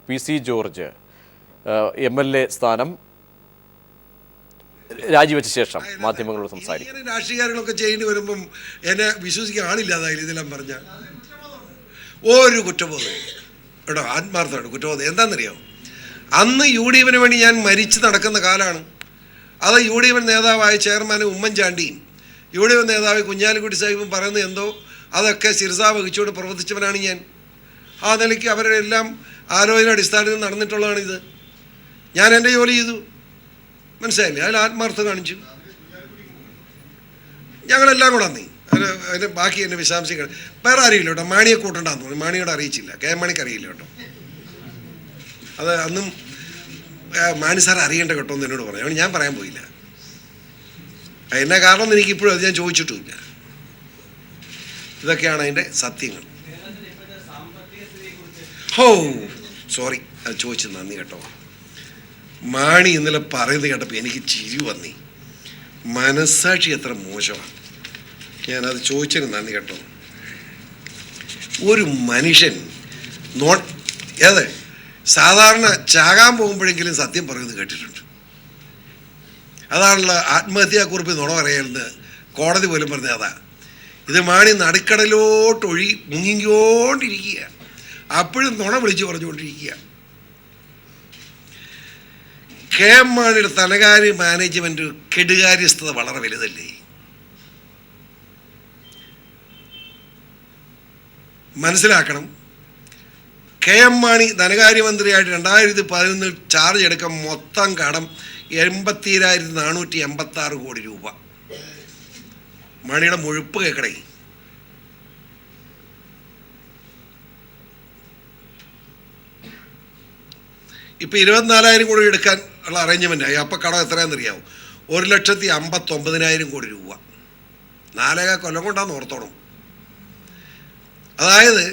PC George MLA സ്ഥാനം രാജിവെച്ച ശേഷം മാധ്യമങ്ങളോട് സംസാരിക്കും. രാഷ്ട്രീയക്കാരങ്ങളൊക്കെ ചെയ്യേണ്ടി വരുമ്പം എന്നെ വിശ്വസിക്കാൻ ആളില്ലാതായി ഇതെല്ലാം പറഞ്ഞ ഒരു കുറ്റബോധം കേട്ടോ, ആത്മാർത്ഥമാണ് കുറ്റബോധം. എന്താണെന്നറിയാമോ, അന്ന് UDF വേണ്ടി ഞാൻ മരിച്ചു നടക്കുന്ന കാലമാണ്. അത് UDF നേതാവായ ചെയർമാൻ ഉമ്മൻചാണ്ടിയും UDF നേതാവ് കുഞ്ഞാലിക്കുട്ടി സാഹിബും പറയുന്നത് എന്തോ അതൊക്കെ ശിരസാ വഹിച്ചുകൊണ്ട് പ്രവർത്തിച്ചവനാണ് ഞാൻ. ആ നിലയ്ക്ക് അവരുടെ എല്ലാം ആലോചന അടിസ്ഥാനത്തിൽ നടന്നിട്ടുള്ളതാണിത്. ഞാൻ എൻ്റെ ജോലി ചെയ്തു, മനസ്സിലായില്ലേ? അതിൽ ആത്മാർത്ഥം കാണിച്ചു. ഞങ്ങളെല്ലാം കൂടെ അന്നേ അതിന് ബാക്കി എൻ്റെ വിശദാംശങ്ങൾ വേറെ അറിയില്ല കേട്ടോ. മാണിയെ കൂട്ടണ്ടെന്ന് പറഞ്ഞു, മാണിയോട് അറിയിച്ചില്ല, KM മാണിക്ക് അറിയില്ല കേട്ടോ. അത് അന്നും മാണി സാർ അറിയേണ്ട കേട്ടോ എന്ന് എന്നോട് പറഞ്ഞു. അതുകൊണ്ട് ഞാൻ പറയാൻ പോയില്ല. എന്നാ കാരണം എനിക്കിപ്പോഴും അത് ഞാൻ ചോദിച്ചിട്ടുമില്ല. ഇതൊക്കെയാണ് അതിൻ്റെ സത്യങ്ങൾ. സോറി, അത് ചോദിച്ചത് നന്ദി കേട്ടോ. മാണി ഇന്നലെ പറയുന്നത് കേട്ടപ്പോൾ എനിക്ക് ചിരി വന്നി. മനസ്സാക്ഷി എത്ര മോശമാണ്. ഞാനത് ചോദിച്ചതിന് നന്ദി കേട്ടോ. ഒരു മനുഷ്യൻ സാധാരണ ചാകാൻ പോകുമ്പോഴെങ്കിലും സത്യം പറയുന്നത് കേട്ടിട്ടുണ്ട്. അതാണല്ലോ ആത്മഹത്യാക്കുറിപ്പ് നുണ പറയലെന്ന് കോടതി പോലും പറഞ്ഞത് അതാ. ഇത് മാണി നടുക്കടലോട്ട് മുങ്ങിക്കൊണ്ടിരിക്കുക, അപ്പോഴും നുണ വിളിച്ചു പറഞ്ഞുകൊണ്ടിരിക്കുക. KM മാണിയുടെ ധനകാര്യ മാനേജ്മെൻറ്റ് കെടുകാര്യസ്ഥത വളരെ വലുതല്ലേ? മനസ്സിലാക്കണം. KM മാണി ധനകാര്യമന്ത്രിയായിട്ട് 2011 ചാർജ് എടുക്കാൻ മൊത്തം കടം 83,486 കോടി രൂപ. മാണിയുടെ മുഴുപ്പ് കേൾക്കണേ. ഇപ്പം 24,000 കോടി എടുക്കാൻ ഉള്ള അറേഞ്ച്മെൻറ്റായി. അപ്പം കടം എത്രയാണെന്നറിയാവും? 1,59,000 കോടി രൂപ. 4 കൊല്ലം കൊണ്ടാന്ന് ഓർത്തോണം. അതായത്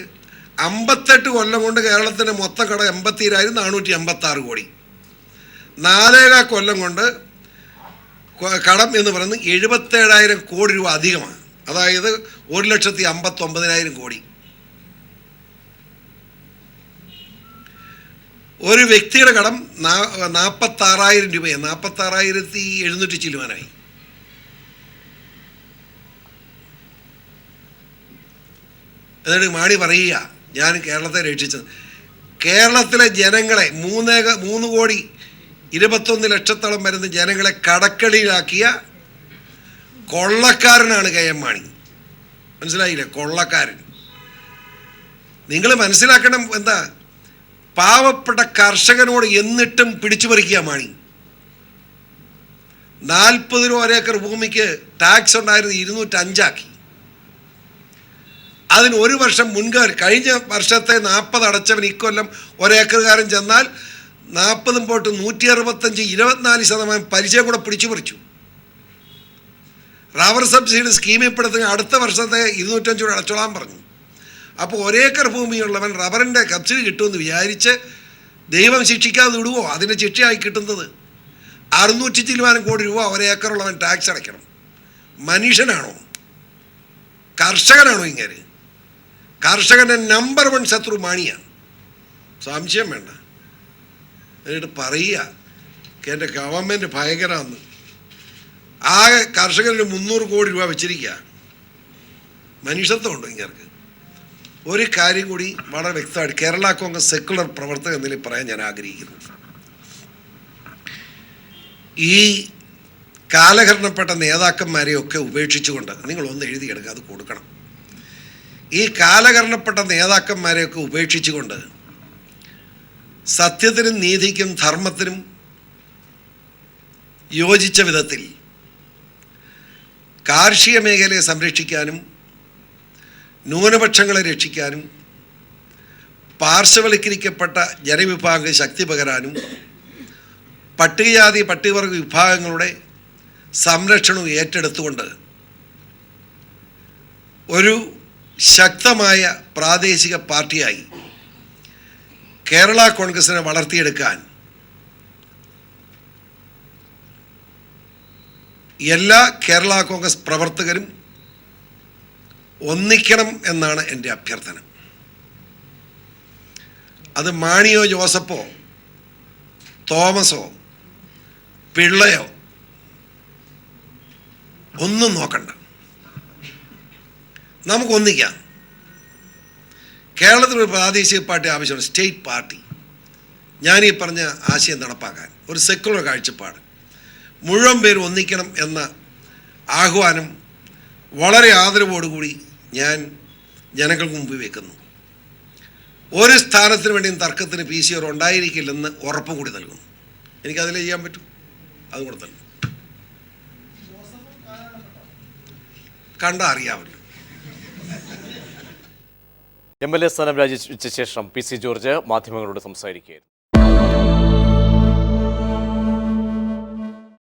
58 കൊല്ലം കൊണ്ട് കേരളത്തിൻ്റെ മൊത്തം കടം 83,486 കോടി. 4 കൊല്ലം കൊണ്ട് കടം എന്ന് പറയുന്നത് 77,000 കോടി രൂപ അധികമാണ്. അതായത് 1,59,000 കോടി. ഒരു വ്യക്തിയുടെ കടം 46,000 രൂപയാണ്. 46,700 ചില്ലുവാനായി. എന്നിട്ട് മാണി പറയുക ഞാൻ കേരളത്തെ രക്ഷിച്ചത്. കേരളത്തിലെ ജനങ്ങളെ 3,21,00,000 വരുന്ന ജനങ്ങളെ കടക്കളിയിലാക്കിയ കൊള്ളക്കാരനാണ് KM മാണി. മനസ്സിലായില്ലേ? കൊള്ളക്കാരൻ. നിങ്ങൾ മനസ്സിലാക്കണം. എന്താ, പാവപ്പെട്ട കർഷകനോട് എന്നിട്ടും പിടിച്ചു പറിക്കുക മാണി. 40 രൂപ ഒരേക്കർ ഭൂമിക്ക് ടാക്സ് ഉണ്ടായിരുന്നത് 205 ആക്കി. അതിന് ഒരു വർഷം മുൻകാർ കഴിഞ്ഞ വർഷത്തെ 40 അടച്ചവൻ ഇക്കൊല്ലം ഒരേക്കറുകാരൻ ചെന്നാൽ 40 പോട്ട് 165 24% പലിശ കൂടെ പിടിച്ചു പറിച്ചു. റബ്ബർ സബ്സിഡി സ്കീമിൽ പെടുത്തുക അടുത്ത വർഷത്തെ 205 രൂപ അടച്ചോളാൻ പറഞ്ഞു. അപ്പോൾ ഒരേക്കർ ഭൂമിയുള്ളവൻ റബ്ബറിൻ്റെ സബ്സിഡി കിട്ടുമെന്ന് വിചാരിച്ച് ദൈവം ശിക്ഷിക്കാതെ വിടുവോ? അതിൻ്റെ ശിക്ഷയായി കിട്ടുന്നത് 600 കോടി രൂപ ഒരേക്കറുള്ളവൻ ടാക്സ് അടയ്ക്കണം. മനുഷ്യനാണോ? കർഷകനാണോ ഇങ്ങനെ? കർഷകൻ്റെ നമ്പർ 1 ശത്രു മാണിയാണ്, സംശയം വേണ്ട. എന്നിട്ട് പറയുക എൻ്റെ ഗവൺമെൻറ് ഭയങ്കരമാണ്. ആകെ കർഷകന് 300 കോടി രൂപ വെച്ചിരിക്കുക. മനുഷ്യത്വമുണ്ടോ ഇങ്ങർക്ക്? ഒരു കാര്യം കൂടി വളരെ വ്യക്തമായിട്ട് കേരള കോൺഗ്രസ് സെക്കുലർ പ്രവർത്തകൻ എന്നതിൽ പറയാൻ ഞാൻ ആഗ്രഹിക്കുന്നു. ഈ കാലഹരണപ്പെട്ട നേതാക്കന്മാരെയൊക്കെ ഉപേക്ഷിച്ചുകൊണ്ട് നിങ്ങളൊന്ന് എഴുതിയെടുക്കുക, അത് കൊടുക്കണം. ഈ കാലഹരണപ്പെട്ട നേതാക്കന്മാരെയൊക്കെ ഉപേക്ഷിച്ചുകൊണ്ട് സത്യത്തിനും നീതിക്കും ധർമ്മത്തിനും യോജിച്ച വിധത്തിൽ കാർഷിക മേഖലയെ സംരക്ഷിക്കാനും ന്യൂനപക്ഷങ്ങളെ രക്ഷിക്കാനും പാർശ്വവൽക്കരിക്കപ്പെട്ട ജനവിഭാഗങ്ങൾക്ക് ശക്തി പകരാനും പട്ടികജാതി പട്ടികവർഗ വിഭാഗങ്ങളുടെ സംരക്ഷണവും ഏറ്റെടുത്തുകൊണ്ട് ഒരു ശക്തമായ പ്രാദേശിക പാർട്ടിയായി കേരള കോൺഗ്രസിനെ വളർത്തിയെടുക്കാൻ എല്ലാ കേരള കോൺഗ്രസ് പ്രവർത്തകരും ഒന്നിക്കണം എന്നാണ് എൻ്റെ അഭ്യർത്ഥന. അത് മാണിയോ ജോസഫോ തോമസോ പിള്ളയോ ഒന്നും നോക്കണ്ട, നമുക്കൊന്നിക്കാം. കേരളത്തിലൊരു പ്രാദേശിക പാർട്ടി ആവശ്യമാണ്, സ്റ്റേറ്റ് പാർട്ടി. ഞാനീ പറഞ്ഞ ആശയം നടപ്പാക്കാൻ ഒരു സെക്കുലർ കാഴ്ചപ്പാട്, മുഴുവൻ പേരും ഒന്നിക്കണം എന്ന ആഹ്വാനം വളരെ ആദരവോടുകൂടി ഞാൻ ജനങ്ങൾക്ക് മുമ്പിൽ വെക്കുന്നു. ഒരു സ്ഥാനത്തിന് വേണ്ടിയും തർക്കത്തിന് PCR ഉണ്ടായിരിക്കില്ലെന്ന് ഉറപ്പും കൂടി നൽകുന്നു. എനിക്കതിൽ ചെയ്യാൻ പറ്റും, അതും കൂടെ തന്നെ കണ്ടാൽ അറിയാമല്ലോ. MLA സ്ഥാനം രാജിവെച്ച ശേഷം PC ജോർജ് മാധ്യമങ്ങളോട് സംസാരിക്കുകയായിരുന്നു.